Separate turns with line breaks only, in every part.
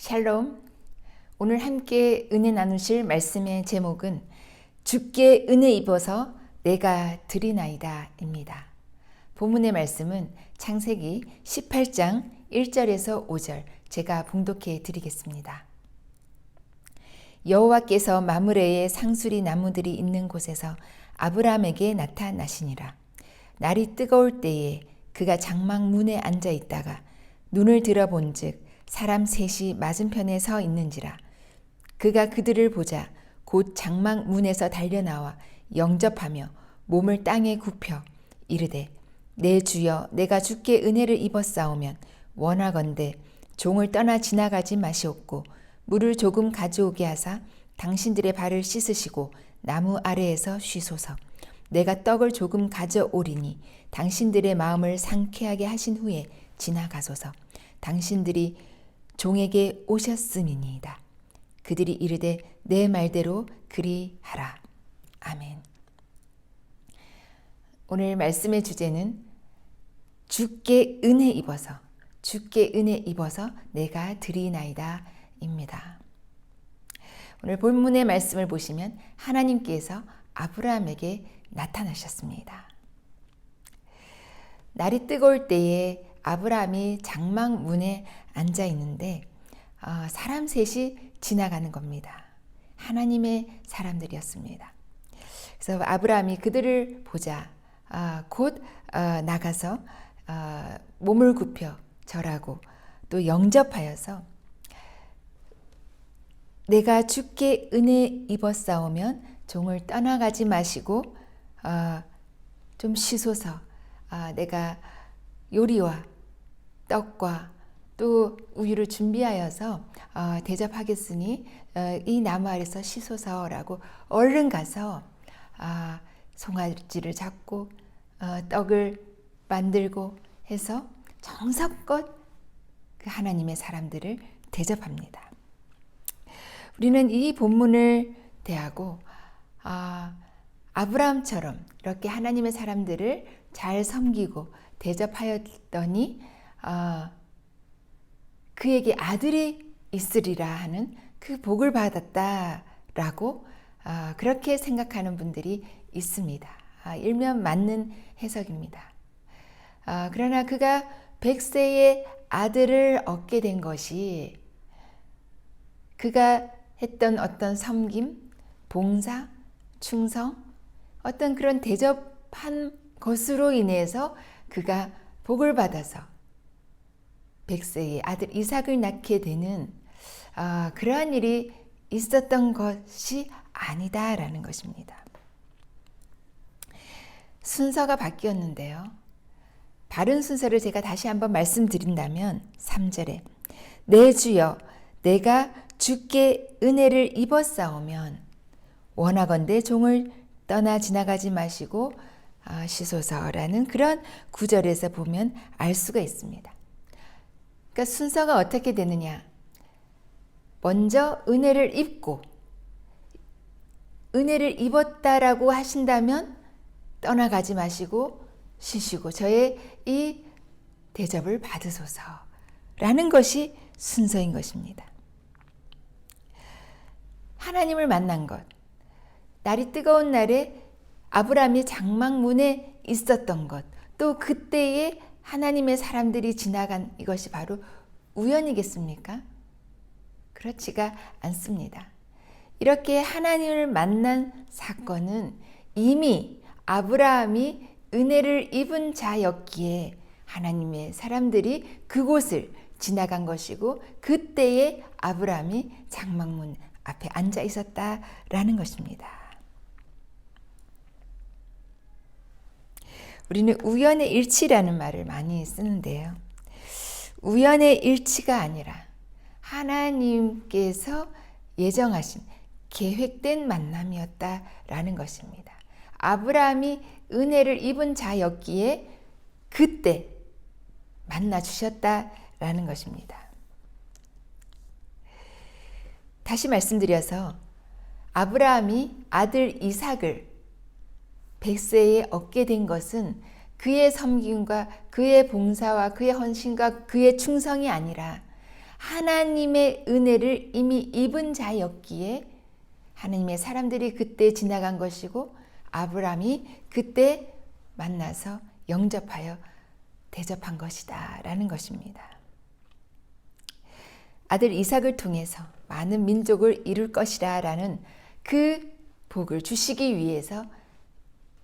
샬롬. 오늘 함께 은혜 나누실 말씀의 제목은 주께 은혜 입어서 내가 드리나이다 입니다. 본문의 말씀은 창세기 18장 1절에서 5절 제가 봉독해 드리겠습니다. 여호와께서 마므레의 상수리 나무들이 있는 곳에서 아브라함에게 나타나시니라. 날이 뜨거울 때에 그가 장막 문에 앉아 있다가 눈을 들어본즉 사람 셋이 맞은편에 서 있는지라. 그가 그들을 보자 곧 장막 문에서 달려나와 영접하며 몸을 땅에 굽혀 이르되 내 주여 내가 주께 은혜를 입었사오면 원하건대 종을 떠나 지나가지 마시옵고 물을 조금 가져오게 하사 당신들의 발을 씻으시고 나무 아래에서 쉬소서. 내가 떡을 조금 가져오리니 당신들의 마음을 상쾌하게 하신 후에 지나가소서. 당신들이 종에게 오셨음이니이다. 그들이 이르되 내 말대로 그리하라. 아멘. 오늘 말씀의 주제는 주께 은혜 입어서 내가 드리나이다 입니다. 오늘 본문의 말씀을 보시면 하나님께서 아브라함에게 나타나셨습니다. 날이 뜨거울 때에 아브라함이 장막 문에 앉아 있는데 사람 셋이 지나가는 겁니다. 하나님의 사람들이었습니다. 그래서 아브라함이 그들을 보자 곧 나가서 몸을 굽혀 절하고 또 영접하여서 내가 주께 은혜 입었사오면 종을 떠나가지 마시고 좀 쉬소서. 내가 요리와 떡과 또 우유를 준비하여서 대접하겠으니 이 나무 아래서 쉬소서라고 얼른 가서 송아지를 잡고 떡을 만들고 해서 정성껏 그 하나님의 사람들을 대접합니다. 우리는 이 본문을 대하고 아브라함처럼 이렇게 하나님의 사람들을 잘 섬기고 대접하였더니 그에게 아들이 있으리라 하는 그 복을 받았다라고 그렇게 생각하는 분들이 있습니다. 일면 맞는 해석입니다. 그러나 그가 100세의 아들을 얻게 된 것이 그가 했던 어떤 섬김, 봉사, 충성, 어떤 그런 대접한 것으로 인해서 그가 복을 받아서 100세의 아들 이삭을 낳게 되는 그러한 일이 있었던 것이 아니다라는 것입니다. 순서가 바뀌었는데요. 바른 순서를 제가 다시 한번 말씀드린다면 3절에 내 주여 내가 주께 은혜를 입었사오면 원하건대 종을 떠나 지나가지 마시고 쉬소서라는 그런 구절에서 보면 알 수가 있습니다. 그러니까 순서가 어떻게 되느냐? 먼저 은혜를 입고 은혜를 입었다라고 하신다면 떠나가지 마시고 쉬시고 저의 이 대접을 받으소서라는 것이 순서인 것입니다. 하나님을 만난 것, 날이 뜨거운 날에 아브라함이 장막 문에 있었던 것, 또 그때에 하나님의 사람들이 지나간 이것이 바로 우연이겠습니까? 그렇지가 않습니다. 이렇게 하나님을 만난 사건은 이미 아브라함이 은혜를 입은 자였기에 하나님의 사람들이 그곳을 지나간 것이고 그때에 아브라함이 장막문 앞에 앉아 있었다라는 것입니다. 우리는 우연의 일치라는 말을 많이 쓰는데요. 우연의 일치가 아니라 하나님께서 예정하신 계획된 만남이었다라는 것입니다. 아브라함이 은혜를 입은 자였기에 그때 만나 주셨다라는 것입니다. 다시 말씀드려서 아브라함이 아들 이삭을 100세에 얻게 된 것은 그의 섬김과 그의 봉사와 그의 헌신과 그의 충성이 아니라 하나님의 은혜를 이미 입은 자였기에 하나님의 사람들이 그때 지나간 것이고 아브라함이 그때 만나서 영접하여 대접한 것이다 라는 것입니다. 아들 이삭을 통해서 많은 민족을 이룰 것이라 라는 그 복을 주시기 위해서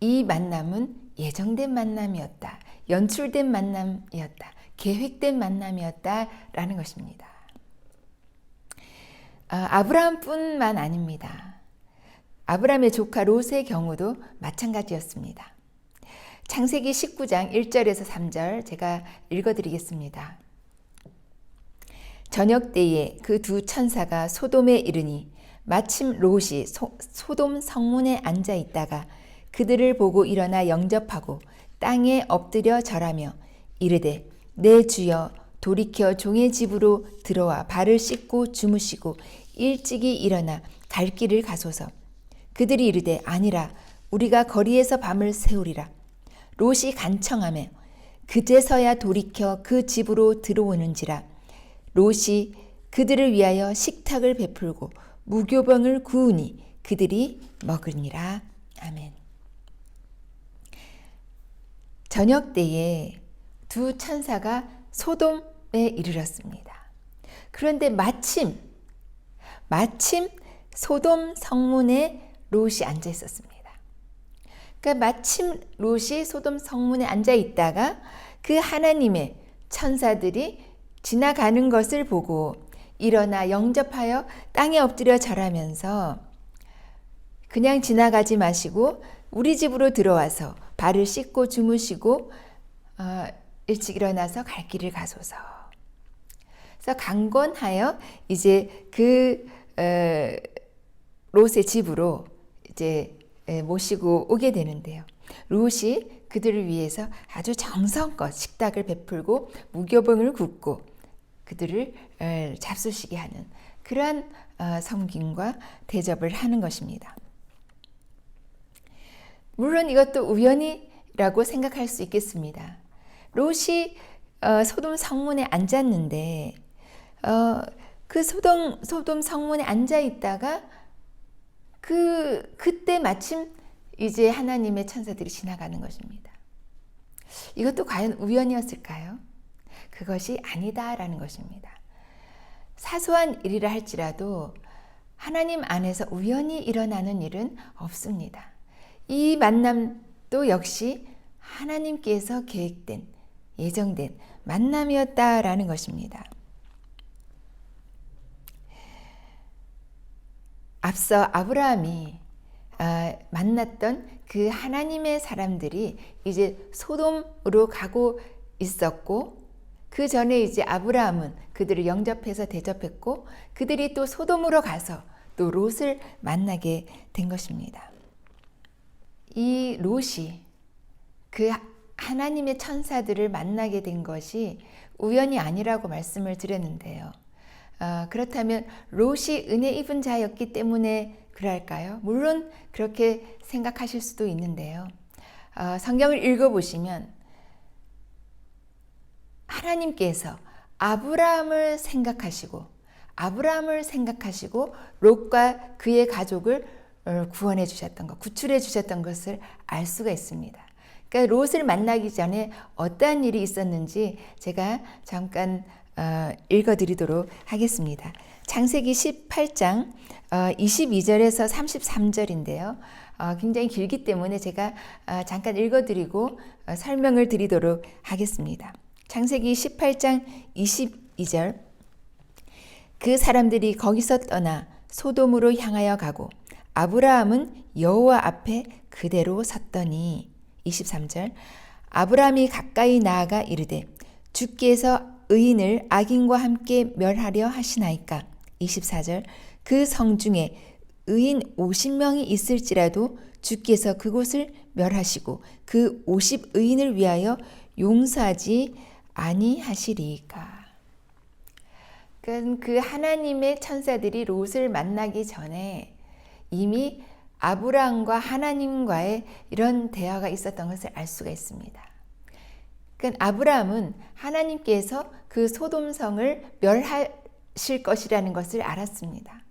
이 만남은 예정된 만남이었다. 연출된 만남이었다. 계획된 만남이었다 라는 것입니다. 아브라함뿐만 아닙니다. 아브라함의 조카 롯의 경우도 마찬가지였습니다. 창세기 19장 1절에서 3절 제가 읽어드리겠습니다. 저녁 때에 그 두 천사가 소돔에 이르니 마침 롯이 소돔 성문에 앉아 있다가 그들을 보고 일어나 영접하고 땅에 엎드려 절하며 이르되 내 주여 돌이켜 종의 집으로 들어와 발을 씻고 주무시고 일찍이 일어나 갈 길을 가소서. 그들이 이르되 아니라 우리가 거리에서 밤을 새우리라. 롯이 간청하며 그제서야 돌이켜 그 집으로 들어오는지라. 롯이 그들을 위하여 식탁을 베풀고 무교병을 구우니 그들이 먹으니라. 아멘. 저녁 때에 두 천사가 소돔에 이르렀습니다. 그런데 마침 소돔 성문에 롯이 앉아 있었습니다. 그러니까 마침 롯이 소돔 성문에 앉아 있다가 그 하나님의 천사들이 지나가는 것을 보고 일어나 영접하여 땅에 엎드려 절하면서 그냥 지나가지 마시고 우리 집으로 들어와서 발을 씻고 주무시고 일찍 일어나서 갈 길을 가소서. 그래서 강권하여 이제 그 롯의 집으로 이제 모시고 오게 되는데요. 롯이 그들을 위해서 아주 정성껏 식탁을 베풀고 무교병을 굽고 그들을 잡수시게 하는 그러한 섬김과 대접을 하는 것입니다. 물론 이것도 우연이라고 생각할 수 있겠습니다. 롯이 소돔 성문에 앉았는데 그 소돔 성문에 앉아 있다가 그때 마침 이제 하나님의 천사들이 지나가는 것입니다. 이것도 과연 우연이었을까요? 그것이 아니다라는 것입니다. 사소한 일이라 할지라도 하나님 안에서 우연히 일어나는 일은 없습니다. 이 만남도 역시 하나님께서 계획된, 예정된 만남이었다라는 것입니다. 앞서 아브라함이 만났던 그 하나님의 사람들이 이제 소돔으로 가고 있었고 그 전에 이제 아브라함은 그들을 영접해서 대접했고 그들이 또 소돔으로 가서 또 롯을 만나게 된 것입니다. 이 롯이 그 하나님의 천사들을 만나게 된 것이 우연이 아니라고 말씀을 드렸는데요. 그렇다면 롯이 은혜 입은 자였기 때문에 그럴까요? 물론 그렇게 생각하실 수도 있는데요. 성경을 읽어보시면 하나님께서 아브라함을 생각하시고 롯과 그의 가족을 구원해 주셨던 것, 구출해 주셨던 것을 알 수가 있습니다. 그러니까 롯을 만나기 전에 어떠한 일이 있었는지 제가 잠깐 읽어드리도록 하겠습니다. 창세기 18장 22절에서 33절인데요. 굉장히 길기 때문에 제가 잠깐 읽어드리고 설명을 드리도록 하겠습니다. 창세기 18장 22절 그 사람들이 거기서 떠나 소돔으로 향하여 가고 아브라함은 여호와 앞에 그대로 섰더니 23절 아브라함이 가까이 나아가 이르되 주께서 의인을 악인과 함께 멸하려 하시나이까 24절 그 성중에 의인 50명이 있을지라도 주께서 그곳을 멸하시고 그 50의인을 위하여 용서하지 아니하시리이까. 그 하나님의 천사들이 롯을 만나기 전에 이미 아브라함과 하나님과의 이런 대화가 있었던 것을 알 수가 있습니다. 그러니까 아브라함은 하나님께서 그 소돔성을 멸할 아니하실 것이라는 것을 알았습니다.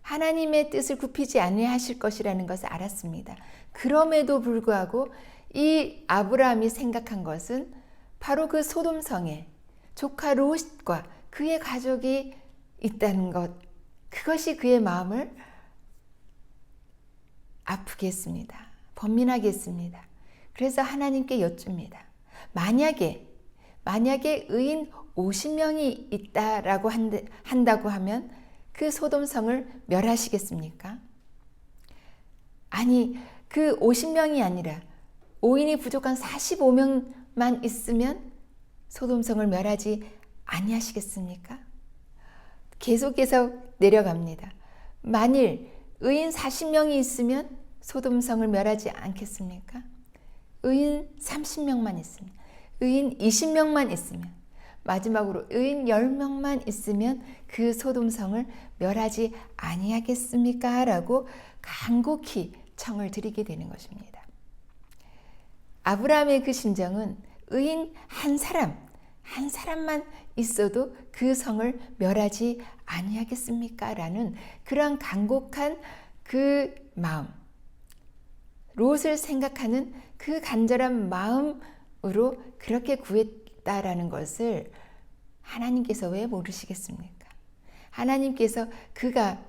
하나님의 뜻을 굽히지 아니하실 것이라는 것을 알았습니다. 그럼에도 불구하고 이 아브라함이 생각한 것은 바로 그 소돔성에 조카 롯과 그의 가족이 있다는 것, 그것이 그의 마음을 아프게 했습니다. 번민하게 했습니다. 그래서 하나님께 여쭙니다. 만약에 의인 50명이 있다라고 한다고 하면 그 소돔성을 멸하시겠습니까? 아니, 그 50명이 아니라 오인이 부족한 45명만 있으면 소돔성을 멸하지 아니하시겠습니까? 계속해서 내려갑니다. 만일 의인 40명이 있으면 소돔성을 멸하지 않겠습니까? 의인 30명만 있으면, 의인 20명만 있으면, 마지막으로 의인 10명만 있으면 그 소돔성을 멸하지 아니하겠습니까? 라고 간곡히 청을 드리게 되는 것입니다. 아브라함의 그 심정은 의인 한 사람만 있어도 그 성을 멸하지 아니하겠습니까? 라는 그러한 간곡한 그 마음, 롯을 생각하는 그 간절한 마음으로 그렇게 구했다라는 것을 하나님께서 왜 모르시겠습니까? 하나님께서 그가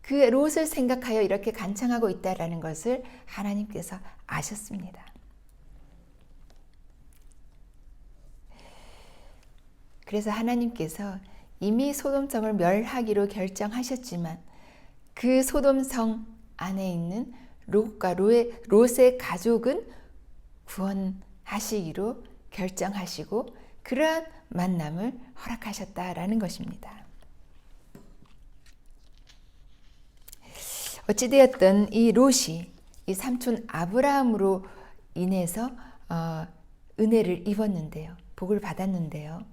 그 롯을 생각하여 이렇게 간청하고 있다라는 것을 하나님께서 아셨습니다. 그래서 하나님께서 이미 소돔성을 멸하기로 결정하셨지만 그 소돔성 안에 있는 롯과 롯의 가족은 구원하시기로 결정하시고 그러한 만남을 허락하셨다라는 것입니다. 어찌되었든 이 롯이 이 삼촌 아브라함으로 인해서 은혜를 입었는데요. 복을 받았는데요.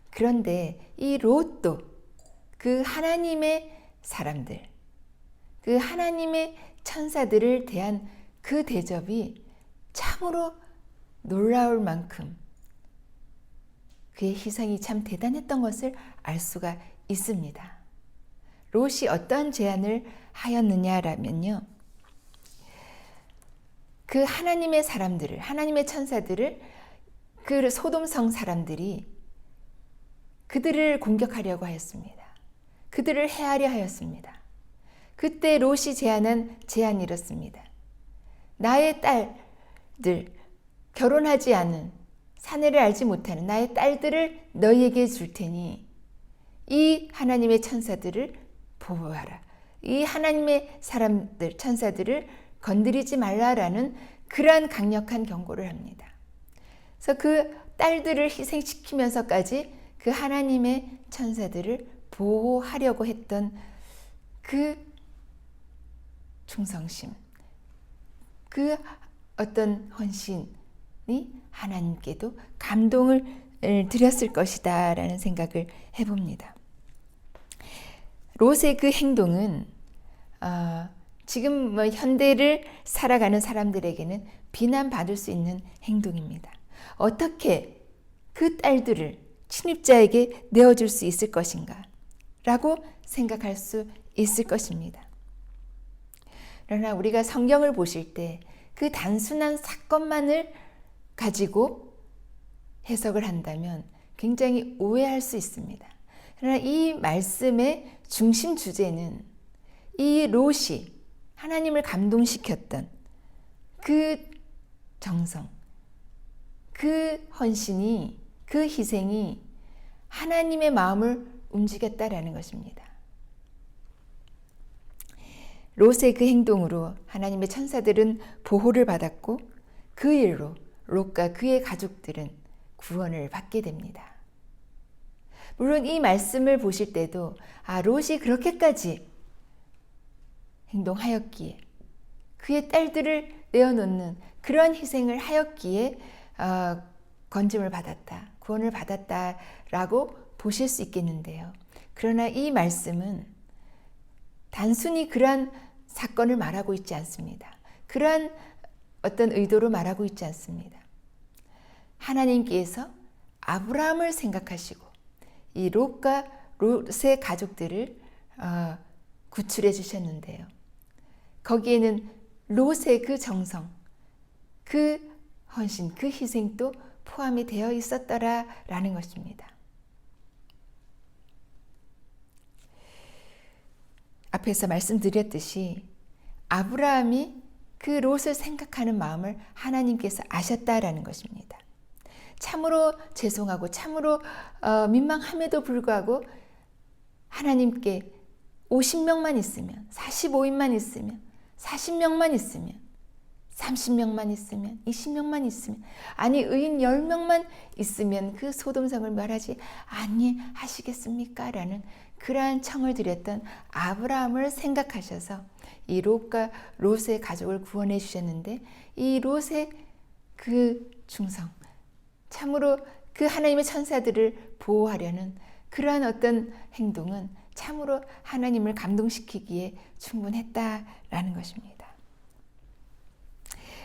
그런데 이 롯도 그 하나님의 사람들, 그 하나님의 천사들을 대한 그 대접이 참으로 놀라울 만큼 그의 희생이 참 대단했던 것을 알 수가 있습니다. 롯이 어떠한 제안을 하였느냐라면요. 그 하나님의 사람들을, 하나님의 천사들을 그 소돔성 사람들이 그들을 공격하려고 하였습니다. 그들을 해하려 하였습니다. 그때 롯이 제안한 제안이 이렇습니다. 나의 딸들, 결혼하지 않은 사내를 알지 못하는 나의 딸들을 너희에게 줄 테니 이 하나님의 천사들을 보호하라. 이 하나님의 사람들, 천사들을 건드리지 말라라는 그러한 강력한 경고를 합니다. 그래서 그 딸들을 희생시키면서까지 그 하나님의 천사들을 보호하려고 했던 그 충성심, 그 어떤 헌신이 하나님께도 감동을 드렸을 것이다 라는 생각을 해봅니다. 롯의 그 행동은 지금 현대를 살아가는 사람들에게는 비난받을 수 있는 행동입니다. 어떻게 그 딸들을 친입자에게 내어줄 수 있을 것인가 라고 생각할 수 있을 것입니다. 그러나 우리가 성경을 보실 때 그 단순한 사건만을 가지고 해석을 한다면 굉장히 오해할 수 있습니다. 그러나 이 말씀의 중심 주제는 이 롯이 하나님을 감동시켰던 그 정성, 그 헌신이, 그 희생이 하나님의 마음을 움직였다라는 것입니다. 롯의 그 행동으로 하나님의 천사들은 보호를 받았고 그 일로 롯과 그의 가족들은 구원을 받게 됩니다. 물론 이 말씀을 보실 때도 롯이 그렇게까지 행동하였기에 그의 딸들을 내어놓는 그런 희생을 하였기에 건짐을 받았다, 구원을 받았다라고 보실 수 있겠는데요. 그러나 이 말씀은 단순히 그러한 사건을 말하고 있지 않습니다. 그러한 어떤 의도로 말하고 있지 않습니다. 하나님께서 아브라함을 생각하시고 이 롯과 롯의 가족들을 구출해 주셨는데요. 거기에는 롯의 그 정성, 그 헌신, 그 희생도 포함이 되어 있었더라라는 것입니다. 앞에서 말씀드렸듯이 아브라함이 그 롯을 생각하는 마음을 하나님께서 아셨다라는 것입니다. 참으로 죄송하고 참으로 민망함에도 불구하고 하나님께 50명만 있으면, 45인만 있으면, 40명만 있으면, 30명만 있으면, 20명만 있으면, 아니 의인 10명만 있으면 그 소돔성을 멸하지 아니하시겠습니까? 라는 그러한 청을 드렸던 아브라함을 생각하셔서 이 롯의 가족을 구원해 주셨는데, 이 롯의 그 중성, 참으로 그 하나님의 천사들을 보호하려는 그러한 어떤 행동은 참으로 하나님을 감동시키기에 충분했다라는 것입니다.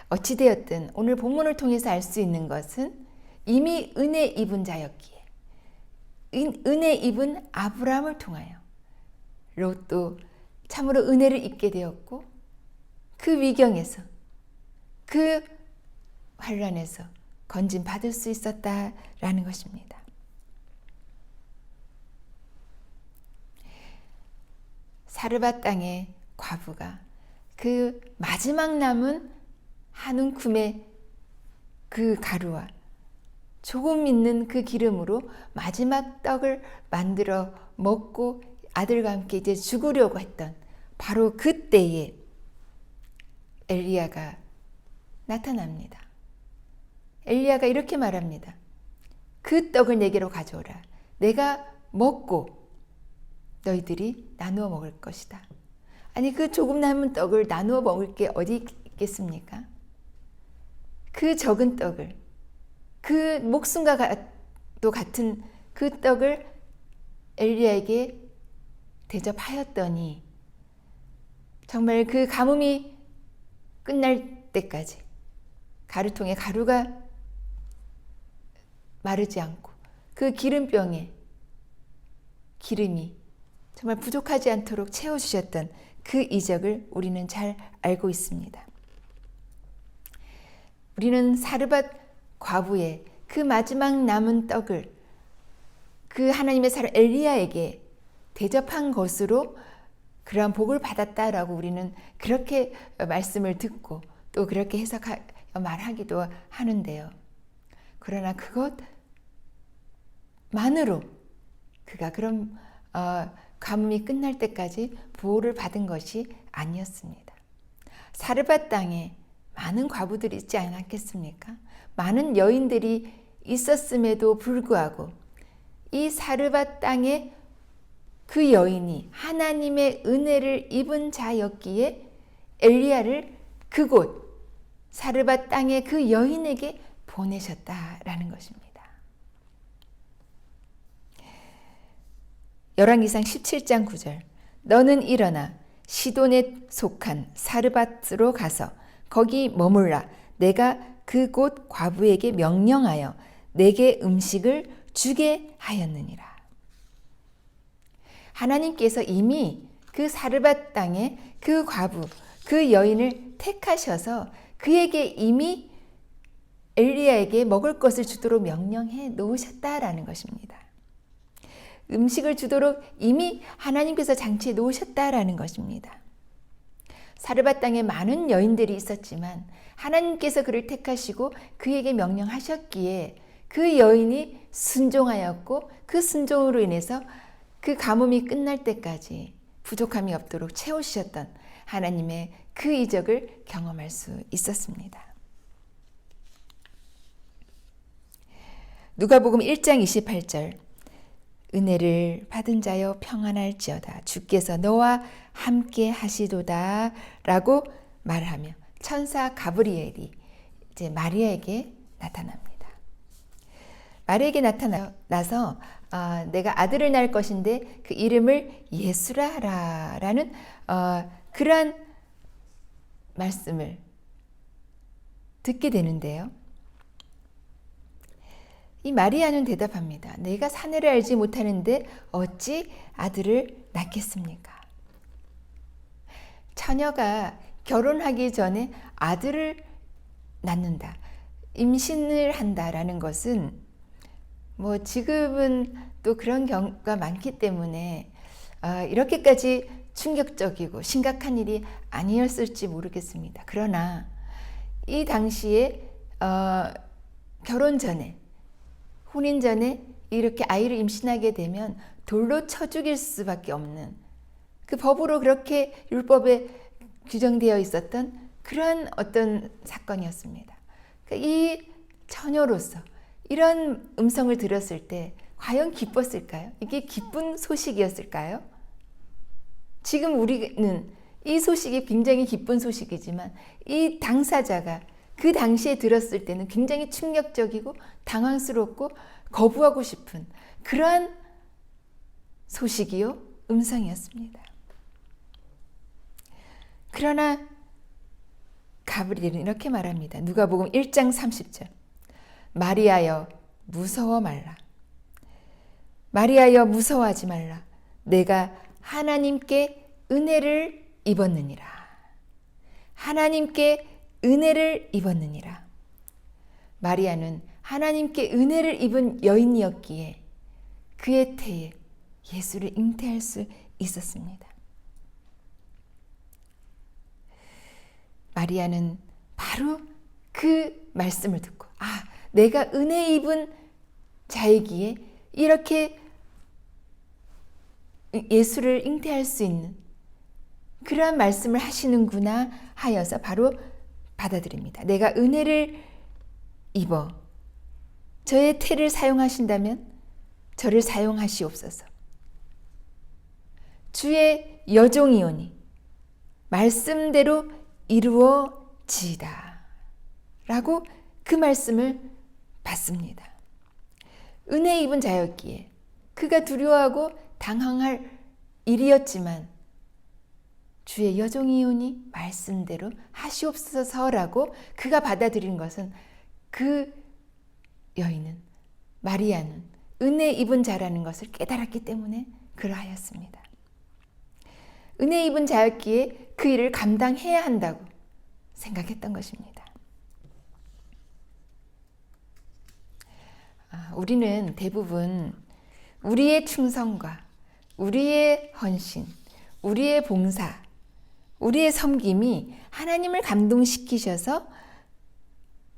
어찌되었든 오늘 본문을 통해서 알 수 있는 것은 이미 은혜 입은 자였기에, 은혜 입은 아브라함을 통하여 롯도 참으로 은혜를 입게 되었고, 그 위경에서, 그 환난에서 건진 받을 수 있었다라는 것입니다. 사르밧 땅의 과부가 그 마지막 남은 한 움큼의 그 가루와 조금 있는 그 기름으로 마지막 떡을 만들어 먹고 아들과 함께 이제 죽으려고 했던 바로 그때에 엘리야가 나타납니다. 엘리야가 이렇게 말합니다. 그 떡을 내게로 가져오라. 내가 먹고 너희들이 나누어 먹을 것이다. 아니 그 조금 남은 떡을 나누어 먹을 게 어디 있겠습니까? 그 적은 떡을, 그 목숨과도 같은 그 떡을 엘리야에게 대접하였더니 정말 그 가뭄이 끝날 때까지 가루통에 가루가 마르지 않고 그 기름병에 기름이 정말 부족하지 않도록 채워주셨던 그 이적을 우리는 잘 알고 있습니다. 우리는 사르밧 과부의 그 마지막 남은 떡을 그 하나님의 사람 엘리야에게 대접한 것으로 그러한 복을 받았다라고 우리는 그렇게 말씀을 듣고 또 그렇게 말하기도 하는데요. 그러나 그것만으로 그가 그런 가뭄이 끝날 때까지 보호를 받은 것이 아니었습니다. 사르밧 땅에 많은 과부들이 있지 않았겠습니까? 많은 여인들이 있었음에도 불구하고 이 사르밧 땅에 그 여인이 하나님의 은혜를 입은 자였기에 엘리야를 그곳 사르밧 땅의 그 여인에게 보내셨다라는 것입니다. 열왕기상 17장 9절 너는 일어나 시돈에 속한 사르밧으로 가서 거기 머물라. 내가 그곳 과부에게 명령하여 내게 음식을 주게 하였느니라. 하나님께서 이미 그 사르밧 땅에 그 과부, 그 여인을 택하셔서 그에게 이미 엘리야에게 먹을 것을 주도록 명령해 놓으셨다라는 것입니다. 음식을 주도록 이미 하나님께서 장치해 놓으셨다라는 것입니다. 사르밧 땅에 많은 여인들이 있었지만 하나님께서 그를 택하시고 그에게 명령하셨기에 그 여인이 순종하였고 그 순종으로 인해서 그 가뭄이 끝날 때까지 부족함이 없도록 채우셨던 하나님의 그 이적을 경험할 수 있었습니다. 누가복음 1장 28절 은혜를 받은 자여 평안할지어다 주께서 너와 함께 하시도다 라고 말하며 천사 가브리엘이 이제 마리아에게 나타납니다. 마리아에게 나타나서 내가 아들을 낳을 것인데 그 이름을 예수라 하라 라는 그러한 말씀을 듣게 되는데요. 이 마리아는 대답합니다. 내가 사내를 알지 못하는데 어찌 아들을 낳겠습니까? 처녀가 결혼하기 전에 아들을 낳는다, 임신을 한다라는 것은 지금은 또 그런 경우가 많기 때문에 이렇게까지 충격적이고 심각한 일이 아니었을지 모르겠습니다. 그러나 이 당시에 결혼 전에, 혼인 전에 이렇게 아이를 임신하게 되면 돌로 쳐 죽일 수밖에 없는, 그 법으로 그렇게 율법에 규정되어 있었던 그런 어떤 사건이었습니다. 그러니까 이 처녀로서 이런 음성을 들었을 때 과연 기뻤을까요? 이게 기쁜 소식이었을까요? 지금 우리는 이 소식이 굉장히 기쁜 소식이지만 이 당사자가 그 당시에 들었을 때는 굉장히 충격적이고 당황스럽고 거부하고 싶은 그러한 소식이요, 음성이었습니다. 그러나 가브리엘은 이렇게 말합니다. 누가복음 1장 30절. 마리아여 무서워 말라. 마리아여 무서워하지 말라. 내가 하나님께 은혜를 입었느니라. 하나님께 은혜를 입었느니라. 마리아는 하나님께 은혜를 입은 여인이었기에 그의 태에 예수를 잉태할 수 있었습니다. 마리아는 바로 그 말씀을 듣고 내가 은혜 입은 자이기에 이렇게 예수를 잉태할 수 있는 그러한 말씀을 하시는구나 하여서 바로 받아들입니다. 내가 은혜를 입어 저의 태를 사용하신다면 저를 사용하시옵소서. 주의 여종이오니 말씀대로 이루어지이다 라고 그 말씀을 받습니다. 은혜 입은 자였기에 그가 두려워하고 당황할 일이었지만 주의 여종이오니 말씀대로 하시옵소서라고 그가 받아들인 것은 그 여인은, 마리아는 은혜 입은 자라는 것을 깨달았기 때문에 그러하였습니다. 은혜 입은 자였기에 그 일을 감당해야 한다고 생각했던 것입니다. 우리는 대부분 우리의 충성과 우리의 헌신, 우리의 봉사, 우리의 섬김이 하나님을 감동시키셔서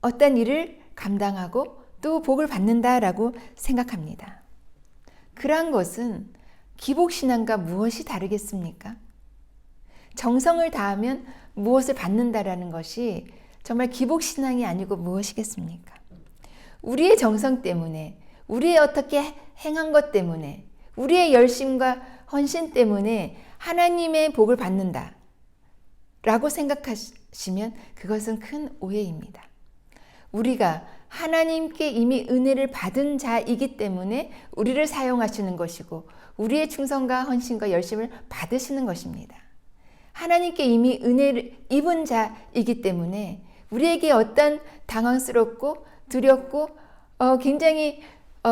어떤 일을 감당하고 또 복을 받는다라고 생각합니다. 그러한 것은 기복신앙과 무엇이 다르겠습니까? 정성을 다하면 무엇을 받는다라는 것이 정말 기복신앙이 아니고 무엇이겠습니까? 우리의 정성 때문에, 우리의 어떻게 행한 것 때문에, 우리의 열심과 헌신 때문에 하나님의 복을 받는다 라고 생각하시면 그것은 큰 오해입니다. 우리가 하나님께 이미 은혜를 받은 자이기 때문에 우리를 사용하시는 것이고 우리의 충성과 헌신과 열심을 받으시는 것입니다. 하나님께 이미 은혜를 입은 자이기 때문에 우리에게 어떤 당황스럽고 두렵고 굉장히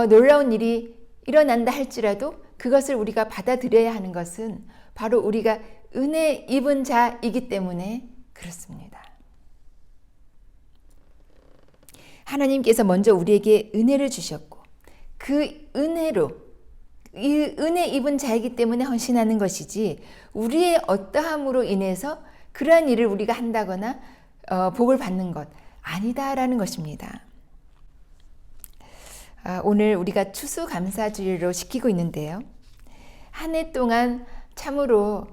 놀라운 일이 일어난다 할지라도 그것을 우리가 받아들여야 하는 것은 바로 우리가 은혜 입은 자이기 때문에 그렇습니다. 하나님께서 먼저 우리에게 은혜를 주셨고 그 은혜로 이 은혜 입은 자이기 때문에 헌신하는 것이지 우리의 어떠함으로 인해서 그러한 일을 우리가 한다거나 복을 받는 것 아니다라는 것입니다. 오늘 우리가 추수감사주일로 지키고 있는데요. 한 해 동안 참으로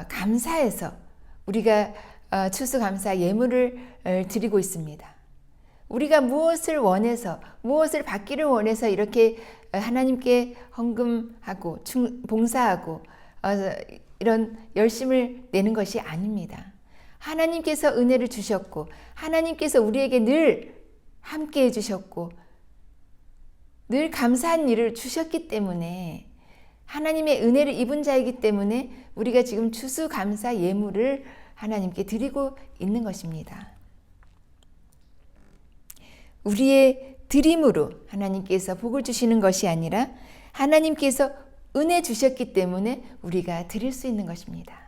감사해서 우리가 추수감사 예물을 드리고 있습니다. 우리가 무엇을 원해서, 무엇을 받기를 원해서 이렇게 하나님께 헌금하고 봉사하고 이런 열심을 내는 것이 아닙니다. 하나님께서 은혜를 주셨고 하나님께서 우리에게 늘 함께 해주셨고 늘 감사한 일을 주셨기 때문에 하나님의 은혜를 입은 자이기 때문에 우리가 지금 추수감사 예물을 하나님께 드리고 있는 것입니다. 우리의 드림으로 하나님께서 복을 주시는 것이 아니라 하나님께서 은혜 주셨기 때문에 우리가 드릴 수 있는 것입니다.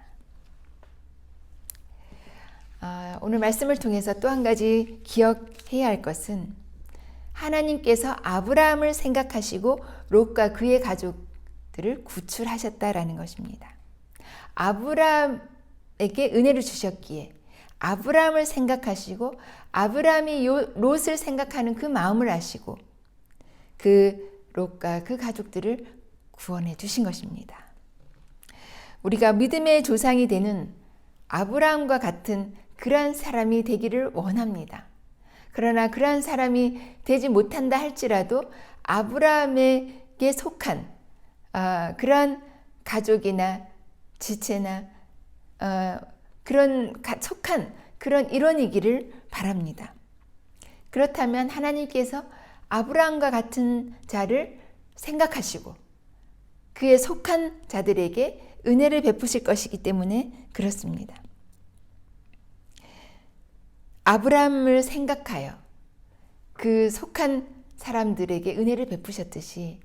오늘 말씀을 통해서 또 한 가지 기억해야 할 것은 하나님께서 아브라함을 생각하시고 롯과 그의 가족들을 구출하셨다라는 것입니다. 아브라함에게 은혜를 주셨기에 아브라함을 생각하시고 아브라함이 롯을 생각하는 그 마음을 아시고 그 롯과 그 가족들을 구원해 주신 것입니다. 우리가 믿음의 조상이 되는 아브라함과 같은 그러한 사람이 되기를 원합니다. 그러나 그러한 사람이 되지 못한다 할지라도 아브라함에게 속한 그러한 가족이나 지체나 속한 그런 일원이기를 바랍니다. 그렇다면 하나님께서 아브라함과 같은 자를 생각하시고 그에 속한 자들에게 은혜를 베푸실 것이기 때문에 그렇습니다. 아브라함을 생각하여 그 속한 사람들에게 은혜를 베푸셨듯이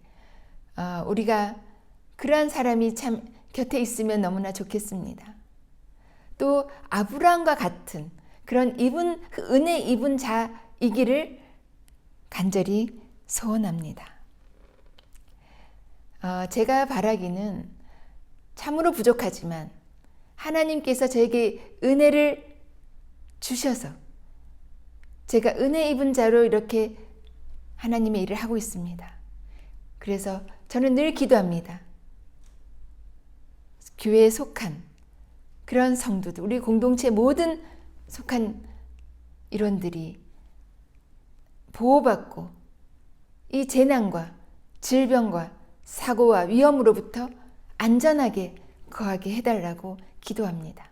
우리가 그러한 사람이 참 곁에 있으면 너무나 좋겠습니다. 또 아브라함과 같은 그런 은혜 입은 자이기를 간절히 소원합니다. 제가 바라기는 참으로 부족하지만 하나님께서 저에게 은혜를 주셔서 제가 은혜 입은 자로 이렇게 하나님의 일을 하고 있습니다. 그래서 저는 늘 기도합니다. 교회에 속한 그런 성도들, 우리 공동체 모든 속한 일원들이 보호받고 이 재난과 질병과 사고와 위험으로부터 안전하게 거하게 해달라고 기도합니다.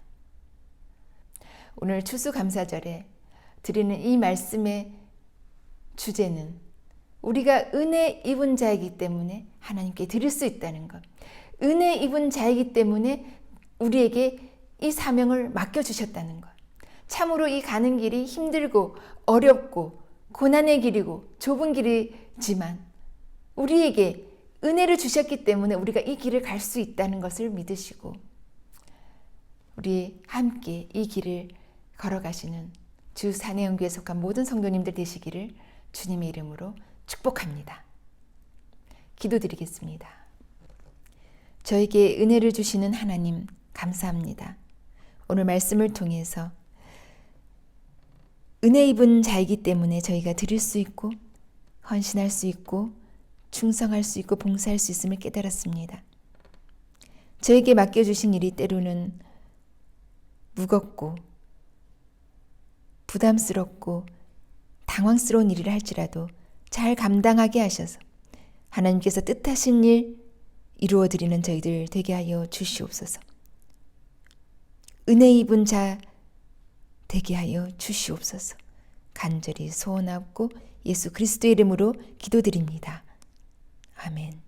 오늘 추수감사절에 드리는 이 말씀의 주제는 우리가 은혜 입은 자이기 때문에 하나님께 드릴 수 있다는 것. 은혜 입은 자이기 때문에 우리에게 이 사명을 맡겨주셨다는 것. 참으로 이 가는 길이 힘들고 어렵고 고난의 길이고 좁은 길이지만 우리에게 은혜를 주셨기 때문에 우리가 이 길을 갈 수 있다는 것을 믿으시고 우리 함께 이 길을 걸어가시는 주 산해연교에 속한 모든 성도님들 되시기를 주님의 이름으로 축복합니다. 기도드리겠습니다. 저에게 은혜를 주시는 하나님 감사합니다. 오늘 말씀을 통해서 은혜 입은 자이기 때문에 저희가 드릴 수 있고 헌신할 수 있고 충성할 수 있고 봉사할 수 있음을 깨달았습니다. 저에게 맡겨주신 일이 때로는 무겁고 부담스럽고 당황스러운 일이라 할지라도 잘 감당하게 하셔서 하나님께서 뜻하신 일 이루어드리는 저희들 되게 하여 주시옵소서. 은혜 입은 자 되게 하여 주시옵소서. 간절히 소원하고 예수 그리스도의 이름으로 기도드립니다. 아멘.